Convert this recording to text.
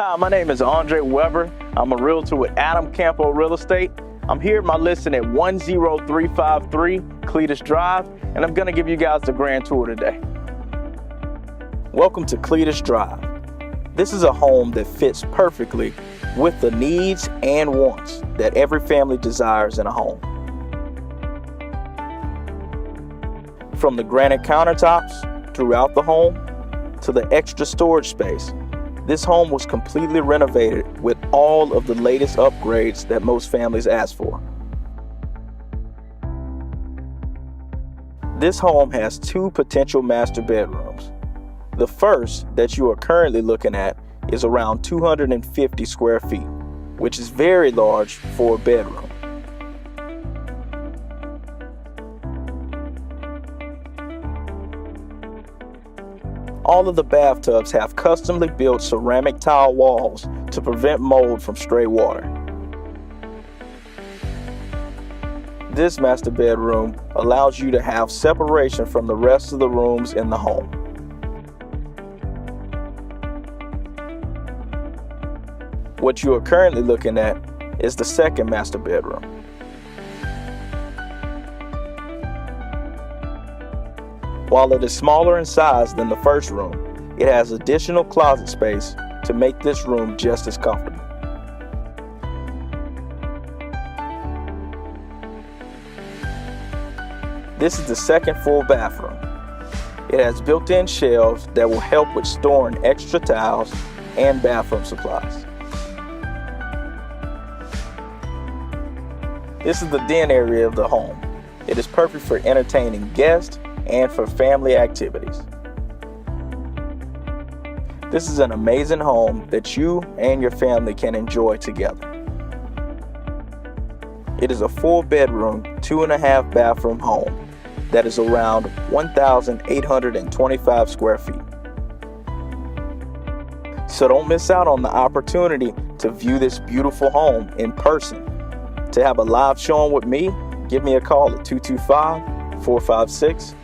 Hi, my name is Andre Weber. I'm a realtor with Adam Campo Real Estate. I'm here at my listing at 10353 Cletus Drive, and I'm going to give you guys the grand tour today. Welcome to Cletus Drive. This is a home that fits perfectly with the needs and wants that every family desires in a home. From the granite countertops throughout the home to the extra storage space, this home was completely renovated with all of the latest upgrades that most families ask for. This home has two potential master bedrooms. The first that you are currently looking at is around 250 square feet, which is very large for a bedroom. All of the bathtubs have customly built ceramic tile walls to prevent mold from stray water. This master bedroom allows you to have separation from the rest of the rooms in the home. What you are currently looking at is the second master bedroom. While it is smaller in size than the first room, it has additional closet space to make this room just as comfortable. This is the second full bathroom. It has built-in shelves that will help with storing extra towels and bathroom supplies. This is the den area of the home. It is perfect for entertaining guests and for family activities. This is an amazing home that you and your family can enjoy together. It is a 4-bedroom, 2.5 bathroom home that is around 1,825 square feet. So don't miss out on the opportunity to view this beautiful home in person. To have a live showing with me, give me a call at 225-456-1047.